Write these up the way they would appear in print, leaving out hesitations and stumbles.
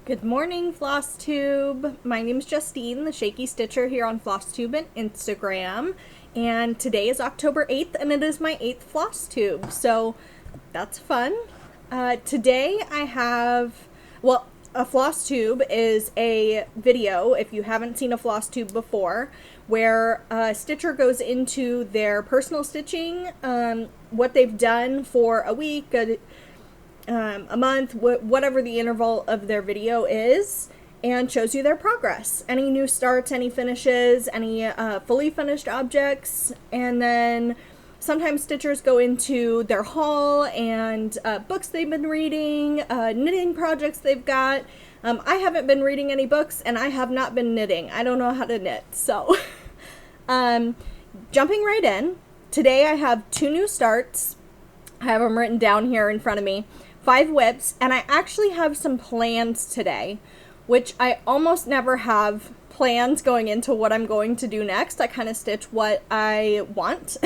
Good morning, Flosstube. My name is Justine, the Shaky Stitcher here on Flosstube and Instagram. And today is October 8th, and it is my 8th Flosstube. So that's fun. Today I have, a Flosstube is a video, if you haven't seen a Flosstube before, where a stitcher goes into their personal stitching, what they've done for a week, a month, whatever the interval of their video is, and shows you their progress. Any new starts, any finishes, any fully finished objects, and then sometimes stitchers go into their haul and books they've been reading, knitting projects they've got. I haven't been reading any books, and I have not been knitting. I don't know how to knit, so jumping right in. Today I have 2 new starts. I have them written down here in front of me. 5 WIPs, and I actually have some plans today, which I almost never have plans going into what I'm going to do next. I kind of stitch what I want,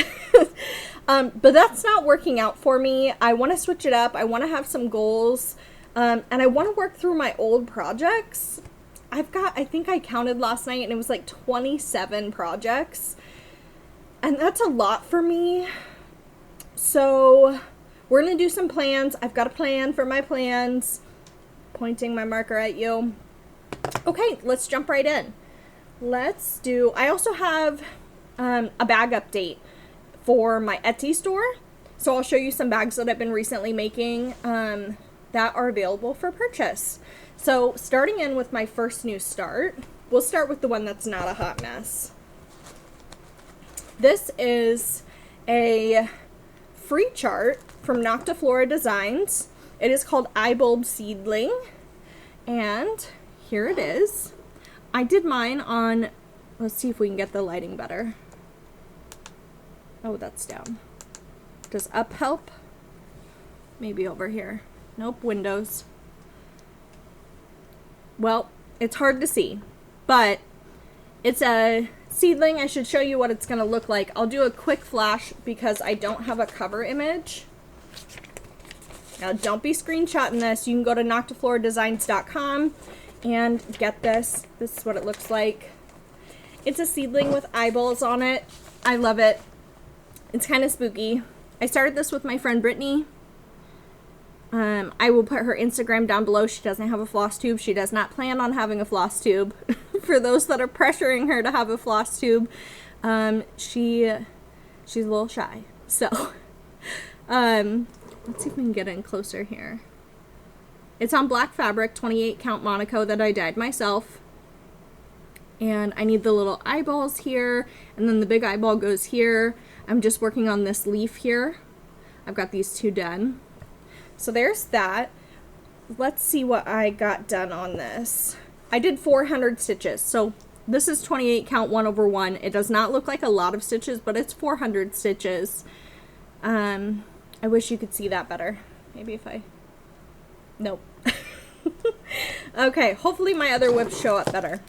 but that's not working out for me. I want to switch it up. I want to have some goals, and I want to work through my old projects. I think I counted last night, and it was like 27 projects, and that's a lot for me. So we're going to do some plans. I've got a plan for my plans. Pointing my marker at you. Okay, let's jump right in. I also have a bag update for my Etsy store. So I'll show you some bags that I've been recently making that are available for purchase. So starting in with my first new start, we'll start with the one that's not a hot mess. This is a free chart from Noctiflora Designs. It is called Eyebulb Seedling, and here it is. I did mine on, let's see if we can get the lighting better. Oh, that's down. Does up help? Maybe over here. Nope, windows. Well, it's hard to see, but it's a seedling. I should show you what it's going to look like. I'll do a quick flash because I don't have a cover image. Now, don't be screenshotting this. You can go to noctifloradesigns.com and get this. This is what it looks like. It's a seedling with eyeballs on it. I love it. It's kind of spooky. I started this with my friend Brittany. I will put her Instagram down below. She doesn't have a floss tube. She does not plan on having a floss tube. For those that are pressuring her to have a floss tube, she's a little shy. So, let's see if we can get in closer here. It's on black fabric, 28 count Monaco that I dyed myself. And I need the little eyeballs here, and then the big eyeball goes here. I'm just working on this leaf here. I've got these 2 done. So there's that. Let's see what I got done on this. I did 400 stitches. So this is 28 count 1/1. It does not look like a lot of stitches, but it's 400 stitches. I wish you could see that better. Maybe if I... Nope. Okay, hopefully my other WIPs show up better.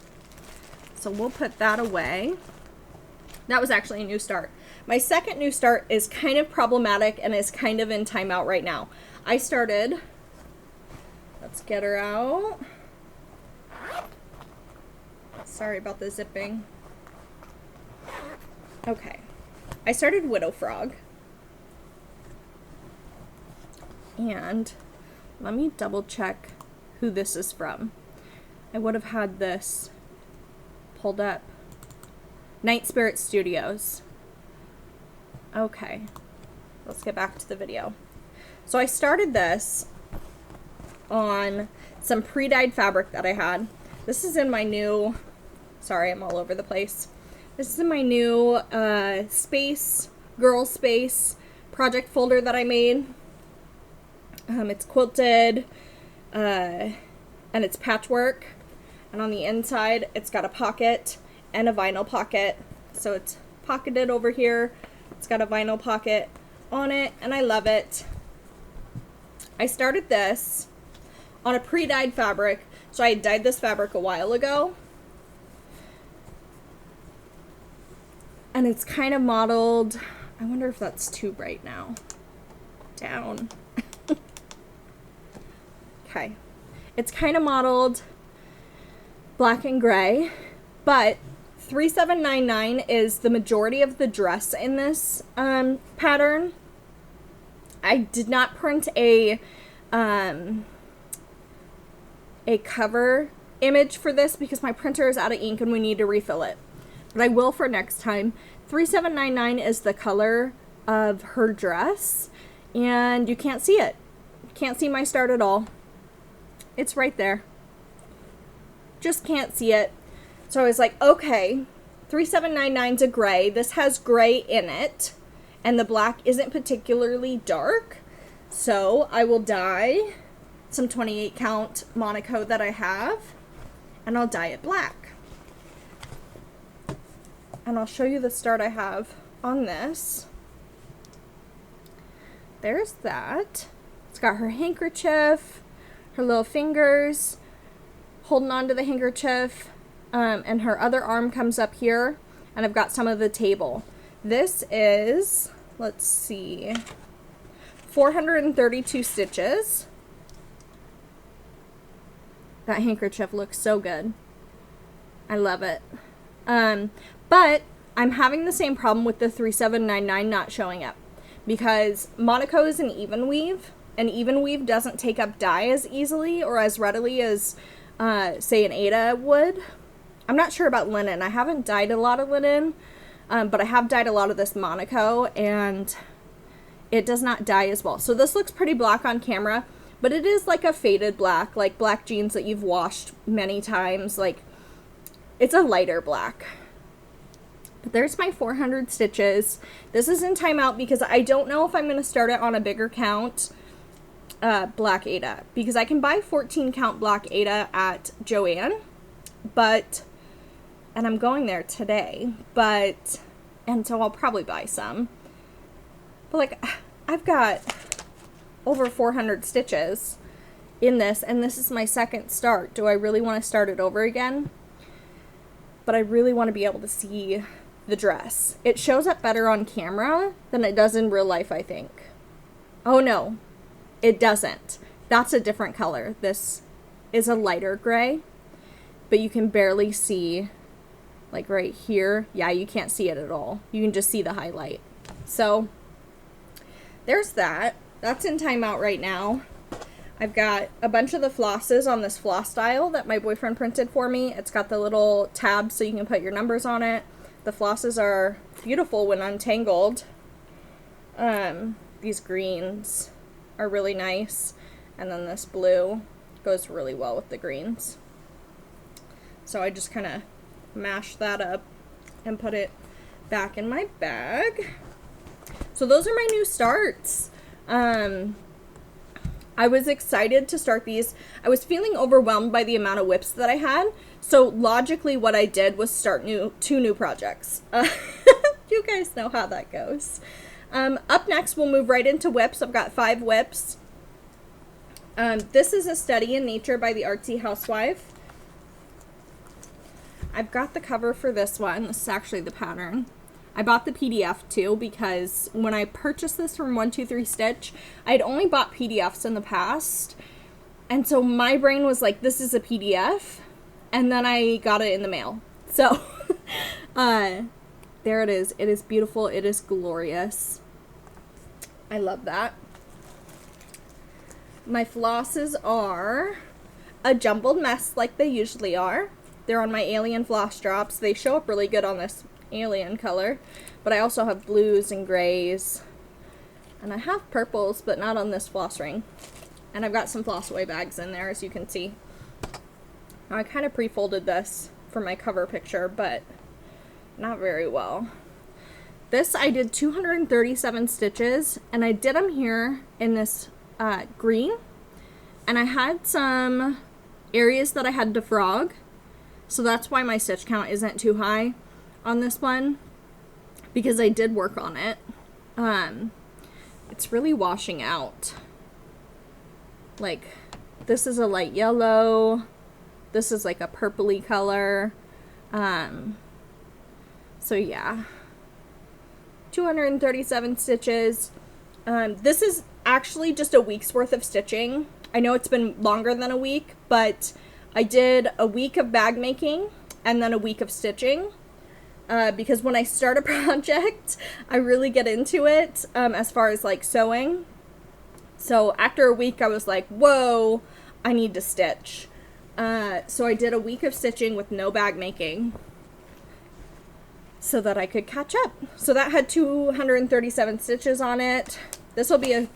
So we'll put that away. That was actually a new start. My second new start is kind of problematic and is kind of in timeout right now. I started... Let's get her out. Sorry about the zipping. Okay. I started Widow Frog. And let me double check who this is from. I would have had this pulled up. Night Spirit Studios. Okay. Let's get back to the video. So I started this on some pre-dyed fabric that I had. This is in my new... Sorry, I'm all over the place. This is in my new space, girl space project folder that I made. It's quilted, and it's patchwork, and on the inside it's got a pocket and a vinyl pocket, so it's pocketed over here. It's got a vinyl pocket on it, and I love it. I started this on a pre-dyed fabric, so I had dyed this fabric a while ago, and it's kind of modeled. I wonder if that's too bright now. Down. Okay. It's kind of modeled black and gray, but 3799 is the majority of the dress in this pattern. I did not print a cover image for this because my printer is out of ink and we need to refill it, but I will for next time. 3799 is the color of her dress, and you can't see it. You can't see my start at all. It's right there. Just can't see it. So I was like, okay, 3799's a gray. This has gray in it, and the black isn't particularly dark. So I will dye some 28 count Monaco that I have, and I'll dye it black. And I'll show you the start I have on this. There's that. It's got her handkerchief, her little fingers holding on to the handkerchief, and her other arm comes up here, and I've got some of the table. This is, let's see, 432 stitches. That handkerchief looks so good. I love it. But I'm having the same problem with the 3799 not showing up, because Monaco is an even weave, and even weave doesn't take up dye as easily or as readily as say an Aida would. I'm not sure about linen. I haven't dyed a lot of linen, but I have dyed a lot of this Monaco, and it does not dye as well. So this looks pretty black on camera, but it is like a faded black, like black jeans that you've washed many times. Like, it's a lighter black. But there's my 400 stitches. This is in timeout because I don't know if I'm going to start it on a bigger count black Aida, because I can buy 14 count black Aida at Joann, and I'm going there today, and so I'll probably buy some, but like, I've got over 400 stitches in this, and this is my second start. Do I really want to start it over again? But I really want to be able to see the dress. It shows up better on camera than it does in real life, I think. Oh no, it doesn't. That's a different color. This is a lighter gray, but you can barely see, like right here. Yeah, you can't see it at all. You can just see the highlight. So there's that. That's in timeout right now. I've got a bunch of the flosses on this floss style that my boyfriend printed for me. It's got the little tabs so you can put your numbers on it. The flosses are beautiful when untangled. These greens are really nice, and then this blue goes really well with the greens. So I just kind of mash that up and put it back in my bag. So those are my new starts. I was excited to start these. I was feeling overwhelmed by the amount of WIPs that I had, so logically what I did was start two new projects. You guys know how that goes. Up next, we'll move right into WIPs. I've got 5 WIPs. This is A Study in Nature by the Artsy Housewife. I've got the cover for this one. This is actually the pattern. I bought the PDF too because when I purchased this from 123 Stitch, I'd only bought PDFs in the past. And so my brain was like, this is a PDF. And then I got it in the mail. So, there it is. It is beautiful. It is glorious. I love that. My flosses are a jumbled mess like they usually are. They're on my alien floss drops. They show up really good on this alien color, but I also have blues and grays, and I have purples, but not on this floss ring. And I've got some floss away bags in there, as you can see. Now, I kind of pre-folded this for my cover picture, but not very well. This, I did 237 stitches, and I did them here in this green, and I had some areas that I had to frog, so that's why my stitch count isn't too high on this one, because I did work on it. It's really washing out. Like, this is a light yellow, this is like a purpley color. So yeah, 237 stitches. This is actually just a week's worth of stitching I know it's been longer than a week, but I did a week of bag making and then a week of stitching. Because when I start a project, I really get into it as far as like sewing. So after a week, I was like, whoa, I need to stitch. So I did a week of stitching with no bag making so that I could catch up. So that had 237 stitches on it. This will be a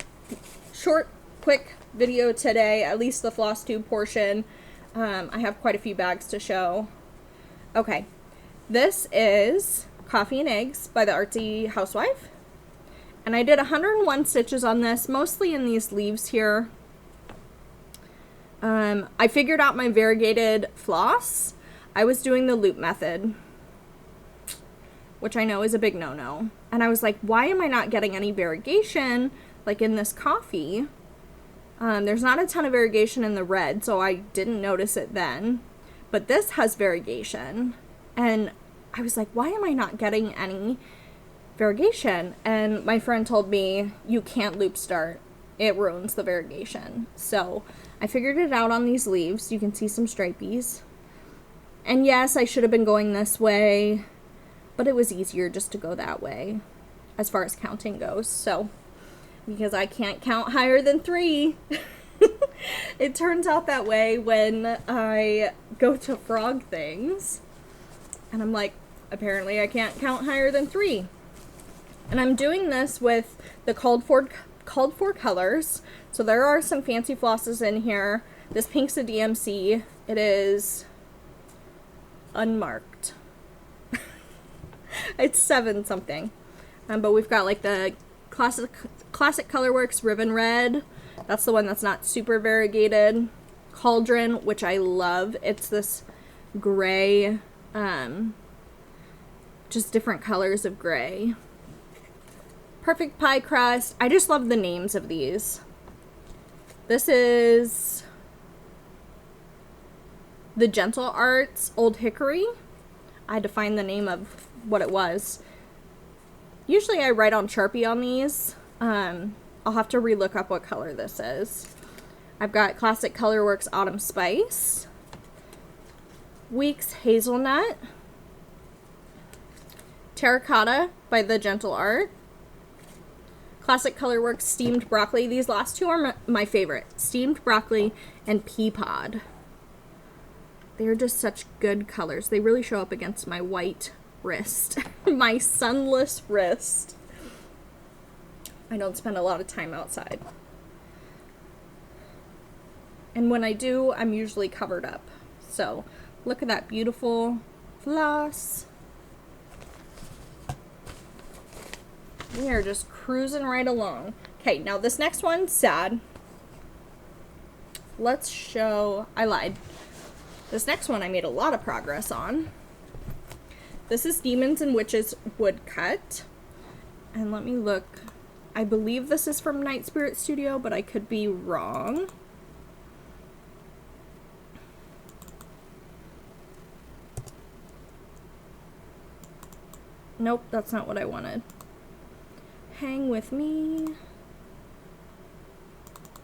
short, quick video today, at least the Flosstube portion. I have quite a few bags to show. Okay. This is Coffee and Eggs by the Artsy Housewife. And I did 101 stitches on this, mostly in these leaves here. I figured out my variegated floss. I was doing the loop method, which I know is a big no-no. And I was like, why am I not getting any variegation like in this coffee? There's not a ton of variegation in the red, so I didn't notice it then. But this has variegation. And I was like, why am I not getting any variegation? And my friend told me, you can't loop start. It ruins the variegation. So I figured it out on these leaves. You can see some stripies. And yes, I should have been going this way, but it was easier just to go that way as far as counting goes. So, because I can't count higher than 3. It turns out that way when I go to frog things. And I'm like, apparently I can't count higher than 3. And I'm doing this with the called for colors. So there are some fancy flosses in here. This pink's a DMC. It is unmarked. It's 7 something. But we've got like the classic Colorworks Ribbon Red. That's the one that's not super variegated. Cauldron, which I love. It's this gray, just different colors of gray. Perfect Pie Crust. I just love the names of these. This is the Gentle Arts Old Hickory. I had to find the name of what it was. Usually I write on Sharpie on these. I'll have to relook up what color this is. I've got Classic Colorworks Autumn Spice. Weeks Hazelnut. Terracotta by the Gentle Art. Classic Colorworks Steamed Broccoli. These last two are my favorite. Steamed Broccoli and Pea Pod. They're just such good colors. They really show up against my white wrist. My sunless wrist. I don't spend a lot of time outside. And when I do, I'm usually covered up. So, look at that beautiful floss. We are just cruising right along. Okay, now this next one's sad. Let's show... I lied. This next one I made a lot of progress on. This is Demons and Witches Woodcut. And let me look. I believe this is from Night Spirit Studio, but I could be wrong. Nope, that's not what I wanted. Hang with me.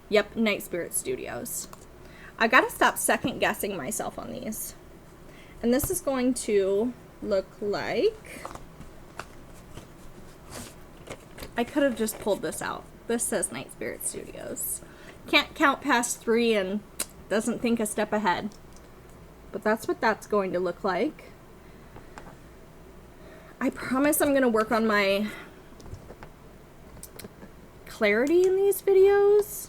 Yep, Night Spirit Studios. I gotta stop second guessing myself on these. And this is going to look like... I could have just pulled this out. This says Night Spirit Studios. Can't count past 3 and doesn't think a step ahead. But that's what that's going to look like. I promise I'm gonna work on my clarity in these videos.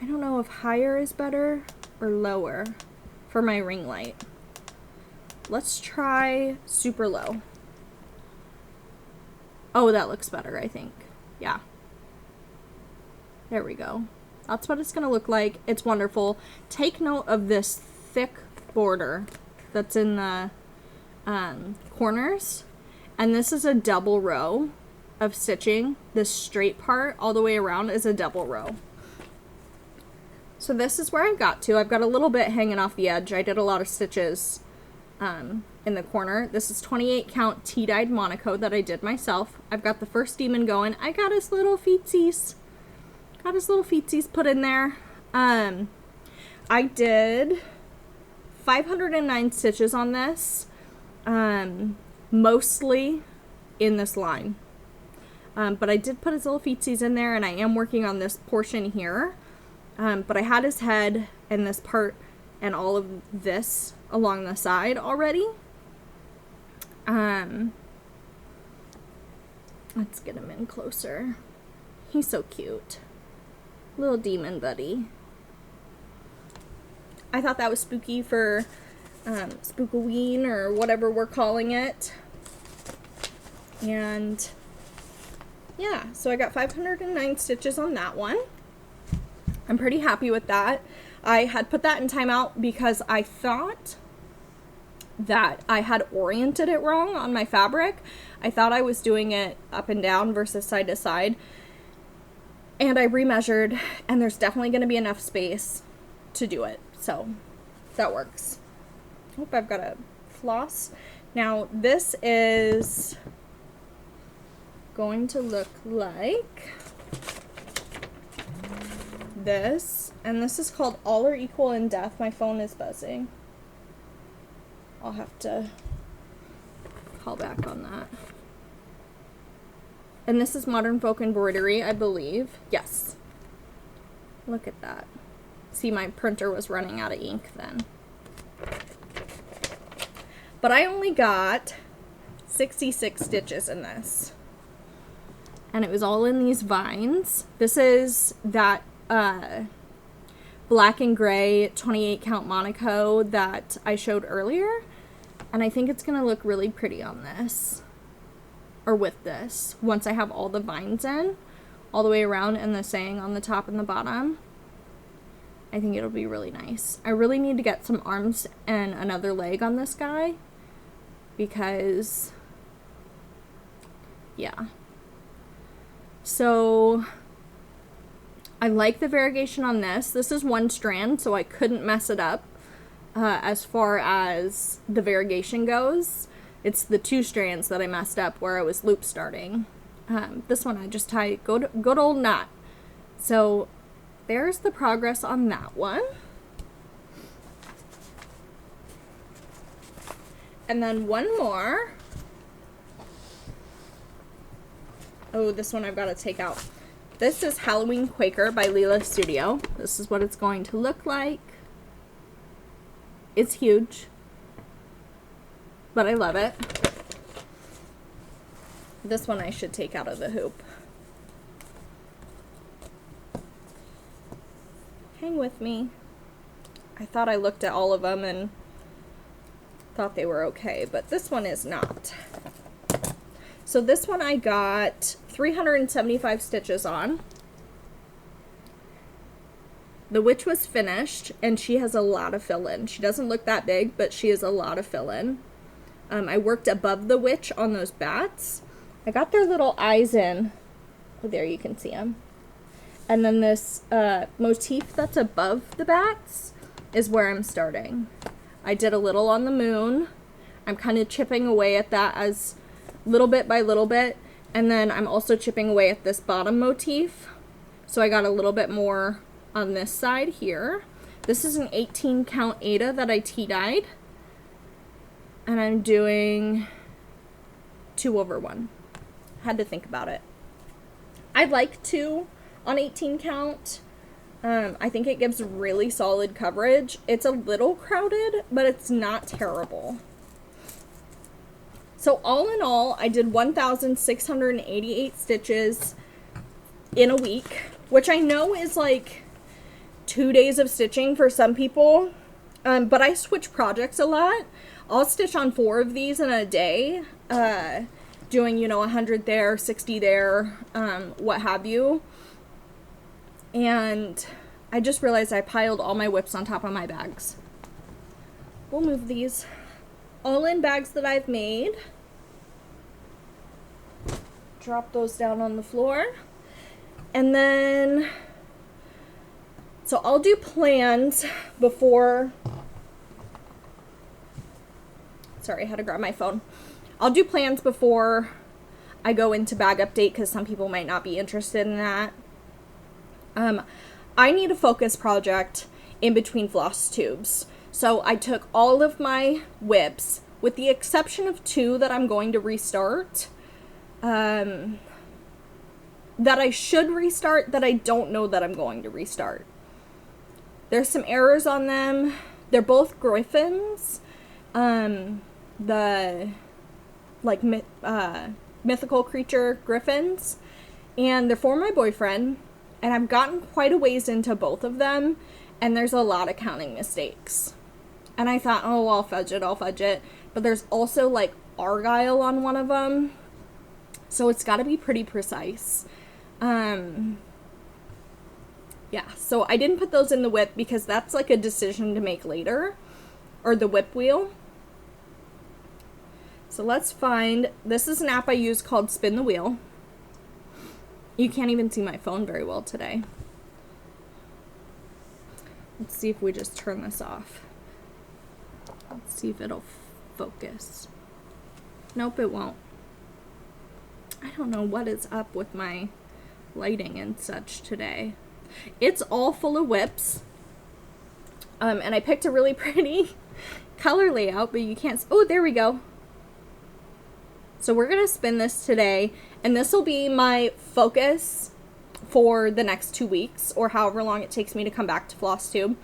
I don't know if higher is better or lower for my ring light. Let's try super low. Oh, that looks better, I think. Yeah. There we go. That's what it's gonna look like. It's wonderful. Take note of this thick border that's in the corners. And this is a double row of stitching. This straight part all the way around is a double row. So this is where I got to. I've got a little bit hanging off the edge. I did a lot of stitches in the corner. This is 28 count tea-dyed Monaco that I did myself. I've got the first demon going. I got his little feetsies. Got his little feetsies put in there. I did 509 stitches on this, mostly in this line. But I did put his little feetsies in there, and I am working on this portion here. But I had his head and this part and all of this along the side already. Let's get him in closer. He's so cute. Little demon buddy. I thought that was spooky for Spookoween or whatever we're calling it. And yeah, so I got 509 stitches on that one. I'm pretty happy with that. I had put that in timeout because I thought that I had oriented it wrong on my fabric. I thought I was doing it up and down versus side to side. And I remeasured, and there's definitely going to be enough space to do it. So that works. Hope I've got a floss. Now this is going to look like this, and this is called All Are Equal in Death. My phone is buzzing. I'll have to call back on that. And this is Modern Folk Embroidery, I believe. Yes. Look at that. See, my printer was running out of ink then. But I only got 66 stitches in this. And it was all in these vines. This is that black and gray 28 count Monaco that I showed earlier. And I think it's going to look really pretty on this. Or with this. Once I have all the vines in. All the way around and the saying on the top and the bottom. I think it'll be really nice. I really need to get some arms and another leg on this guy. Because, yeah. So, I like the variegation on this. This is one strand, so I couldn't mess it up as far as the variegation goes. It's the two strands that I messed up where I was loop starting. This one I just tied good old knot. So, there's the progress on that one. And then one more. Oh, this one I've got to take out. This is Halloween Quaker by Lila Studio. This is what it's going to look like. It's huge, but I love it. This one I should take out of the hoop. Hang with me. I thought I looked at all of them and thought they were okay, but this one is not. So this one I got 375 stitches on. The witch was finished, and she has a lot of fill-in. She doesn't look that big, but she has a lot of fill-in. I worked above the witch on those bats. I got their little eyes in. Oh, there you can see them. And then this motif that's above the bats is where I'm starting. I did a little on the moon. I'm kind of chipping away at that as little bit by little bit. And then I'm also chipping away at this bottom motif. So I got a little bit more on this side here. This is an 18 count Aida that I tea-dyed. And I'm doing 2/1. Had to think about it. I like 2 on 18 count. I think it gives really solid coverage. It's a little crowded, but it's not terrible. So all in all, I did 1,688 stitches in a week, which I know is like 2 days of stitching for some people, but I switch projects a lot. I'll stitch on 4 of these in a day, doing, 100 there, 60 there, what have you. And I just realized I piled all my WIPs on top of my bags. We'll move these all in bags that I've made. Drop those down on the floor. And then, so I'll do plans before, sorry, I had to grab my phone. I'll do plans before I go into bag update because some people might not be interested in that. I need a focus project in between floss tubes. So I took all of my WIPs, with the exception of 2 that I'm going to restart, that I should restart, that I don't know that I'm going to restart. There's some errors on them. They're both griffins. The like mythical creature griffins, and they're for my boyfriend, and I've gotten quite a ways into both of them, and there's a lot of counting mistakes. And I thought, oh, I'll fudge it, but there's also like argyle on one of them, so it's got to be pretty precise. Yeah, so I didn't put those in the WIP because that's like a decision to make later, or the WIP wheel. So let's find, this is an app I use called Spin the Wheel. You can't even see my phone very well today. Let's see if we just turn this off. Let's see if it'll focus. Nope, it won't. I don't know what is up with my lighting and such today. It's all full of WIPs. And I picked a really pretty color layout, but you can't, oh, there we go. So we're going to spin this today, and this will be my focus for the next 2 weeks, or however long it takes me to come back to Flosstube.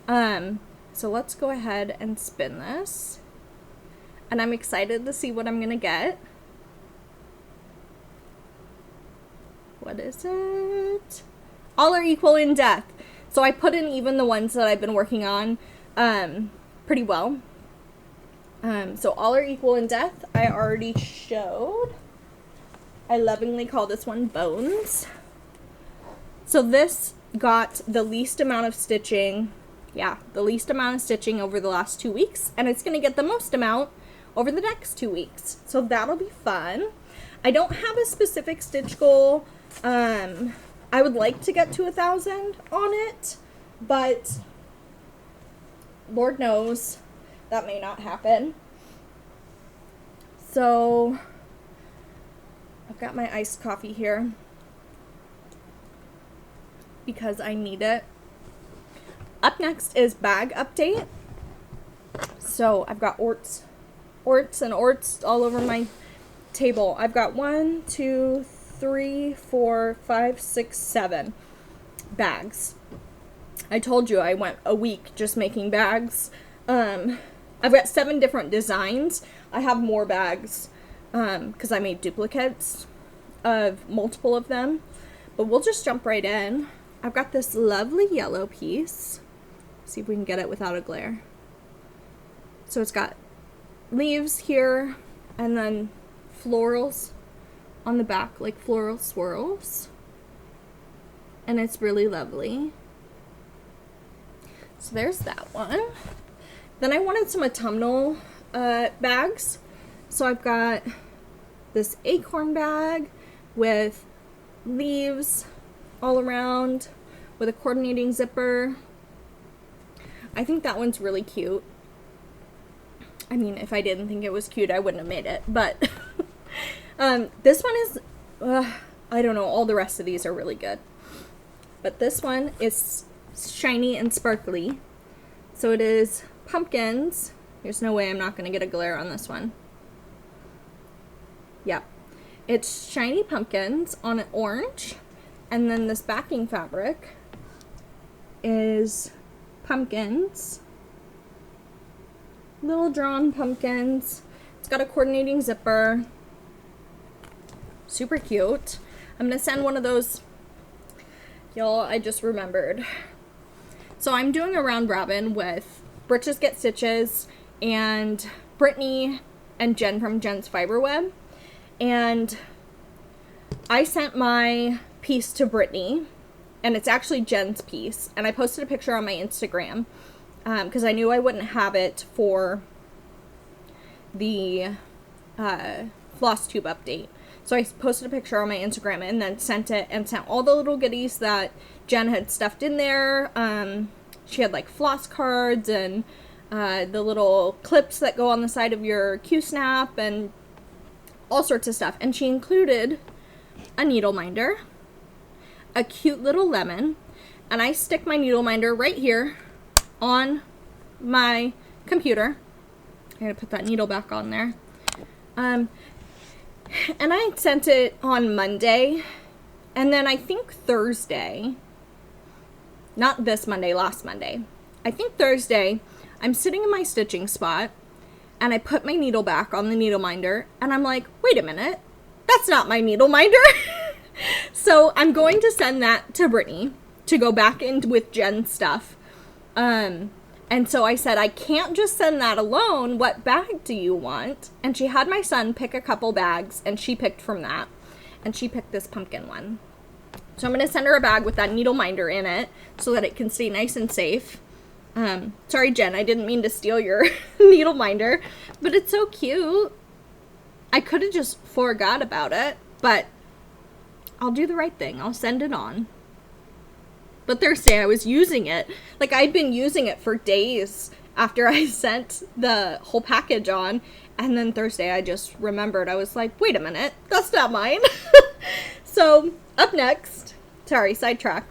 So let's go ahead and spin this. And I'm excited to see what I'm going to get. What is it? All are equal in death. So I put in even the ones that I've been working on pretty well. So all are equal in death, I already showed. I lovingly call this one Bones. So this got the least amount of stitching. Yeah, the least amount of stitching over the last 2 weeks. And it's going to get the most amount over the next 2 weeks. So that'll be fun. I don't have a specific stitch goal. I would like to get to 1,000 on it, but Lord knows that may not happen. So I've got my iced coffee here because I need it. Up next is bag update. So I've got orts all over my table. I've got 1, 2, 3, 4, 5, 6, 7 bags. I told you I went a week just making bags. I've got 7 different designs. I have more bags because I made duplicates of multiple of them. But we'll just jump right in. I've got this lovely yellow piece. See if we can get it without a glare. So it's got leaves here and then florals on the back, like floral swirls. And it's really lovely. So there's that one. Then I wanted some autumnal bags. So I've got this acorn bag with leaves all around with a coordinating zipper. I think that one's really cute. I mean, if I didn't think it was cute, I wouldn't have made it. But this one is, I don't know, all the rest of these are really good. But this one is shiny and sparkly. So it is pumpkins. There's no way I'm not going to get a glare on this one. Yep. It's shiny pumpkins on an orange. And then this backing fabric is pumpkins. Little drawn pumpkins. It's got a coordinating zipper. Super cute. I'm going to send one of those. Y'all, I just remembered. So I'm doing a round robin with Britches Get Stitches and Brittany and Jen from Jen's Fiberweb. And I sent my piece to Brittany, and it's actually Jen's piece. And I posted a picture on my Instagram because I knew I wouldn't have it for the Flosstube update. So I posted a picture on my Instagram and then sent it and sent all the little goodies that Jen had stuffed in there. She had like floss cards and the little clips that go on the side of your Q-snap and all sorts of stuff. And she included a needle minder, a cute little lemon, and I stick my needle minder right here on my computer. I gotta put that needle back on there. And I sent it on Monday, and then I think Thursday, not this Monday, last Monday, I think Thursday, I'm sitting in my stitching spot, and I put my needle back on the needle minder, and I'm like, wait a minute, that's not my needle minder. So I'm going to send that to Brittany to go back in with Jen's stuff. And so I said, I can't just send that alone. What bag do you want? And she had my son pick a couple bags, and she picked from that. And she picked this pumpkin one. So I'm going to send her a bag with that needle minder in it so that it can stay nice and safe. Sorry, Jen, I didn't mean to steal your needle minder, but it's so cute. I could have just forgot about it, but I'll do the right thing. I'll send it on. But Thursday I was using it. Like, I'd been using it for days after I sent the whole package on. And then Thursday I just remembered. I was like, wait a minute, that's not mine. So up next, sorry, sidetrack.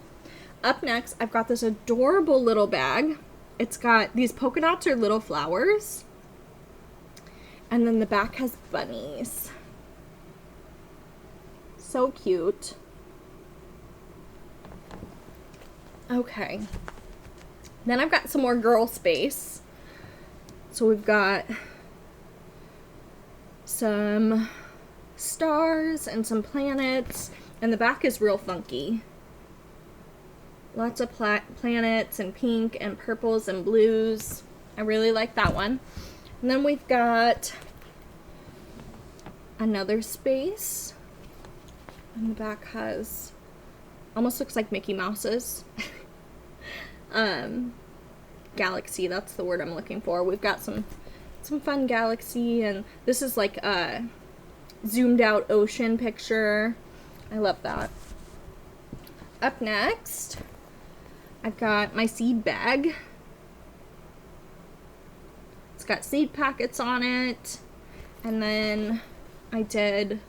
Up next, I've got this adorable little bag. It's got these polka dots or little flowers. And then the back has bunnies. So cute. Okay. Then I've got some more girl space. So we've got some stars and some planets. And the back is real funky. Lots of planets and pink and purples and blues. I really like that one. And then we've got another space. And the back has, almost looks like Mickey Mouse's. Galaxy, that's the word I'm looking for. We've got some fun galaxy, and this is like a zoomed out ocean picture. I love that. Up next, I've got my seed bag. It's got seed packets on it, and then I did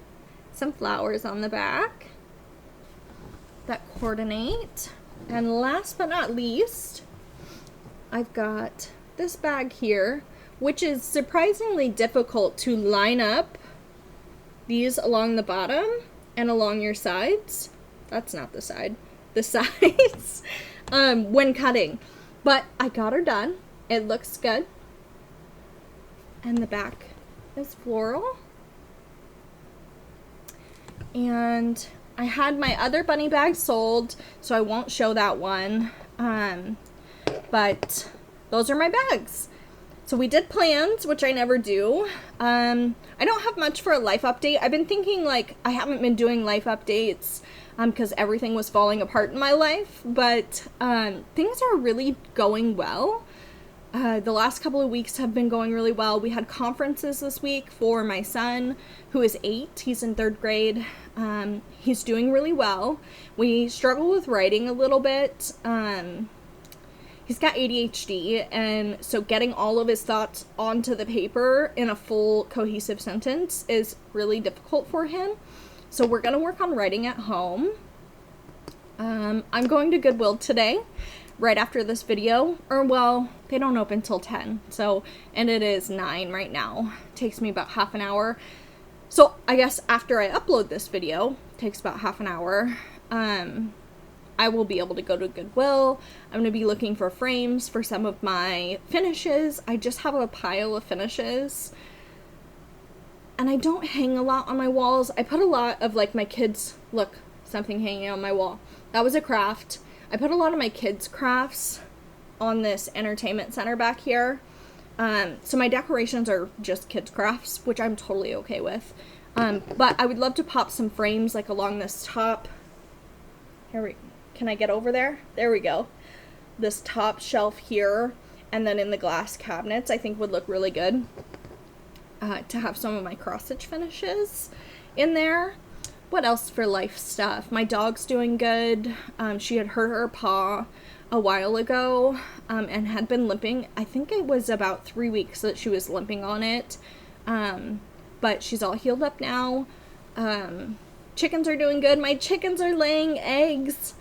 some flowers on the back that coordinate. And last but not least, I've got this bag here, which is surprisingly difficult to line up these along the bottom and along your sides. That's not the side, the sides, when cutting. But I got her done. It looks good. And the back is floral. And I had my other bunny bag sold, so I won't show that one. But those are my bags. So we did plans, which I never do. I don't have much for a life update. I've been thinking, like, I haven't been doing life updates because everything was falling apart in my life. But things are really going well. The last couple of weeks have been going really well. We had conferences this week for my son, who is 8. He's in 3rd grade. He's doing really well. We struggle with writing a little bit. He's got ADHD, and so getting all of his thoughts onto the paper in a full cohesive sentence is really difficult for him. So we're going to work on writing at home. I'm going to Goodwill today, right after this video, or well, they don't open till 10, so, and it is 9 right now. It takes me about half an hour. So I guess after I upload this video, it takes about half an hour, I will be able to go to Goodwill. I'm going to be looking for frames for some of my finishes. I just have a pile of finishes, and I don't hang a lot on my walls. I put a lot of, like, my kids, look, something hanging on my wall. That was a craft. I put a lot of my kids' crafts on this entertainment center back here. So my decorations are just kids' crafts, which I'm totally okay with. But I would love to pop some frames, like, along this top. Can I get over there? There we go. This top shelf here, and then in the glass cabinets, I think would look really good. To have some of my cross-stitch finishes in there. What else for life stuff? My dog's doing good. She had hurt her paw a while ago, and had been limping. I think it was about 3 weeks that she was limping on it. But she's all healed up now. Chickens are doing good. My chickens are laying eggs.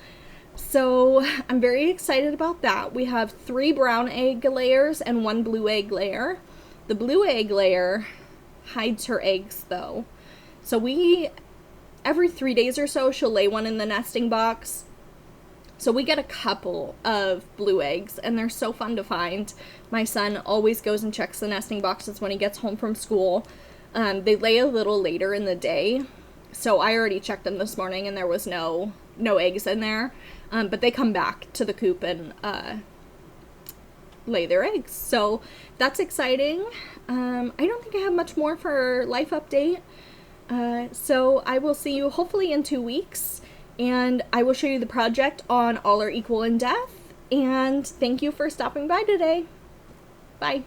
So I'm very excited about that. We have 3 brown egg layers and 1 blue egg layer. The blue egg layer hides her eggs though. So every 3 days or so, she'll lay one in the nesting box. So we get a couple of blue eggs, and they're so fun to find. My son always goes and checks the nesting boxes when he gets home from school. They lay a little later in the day, so I already checked them this morning, and there was no eggs in there. But they come back to the coop and lay their eggs. So that's exciting. I don't think I have much more for life update. So I will see you hopefully in 2 weeks. And I will show you the project on All Are Equal in Death. And thank you for stopping by today. Bye.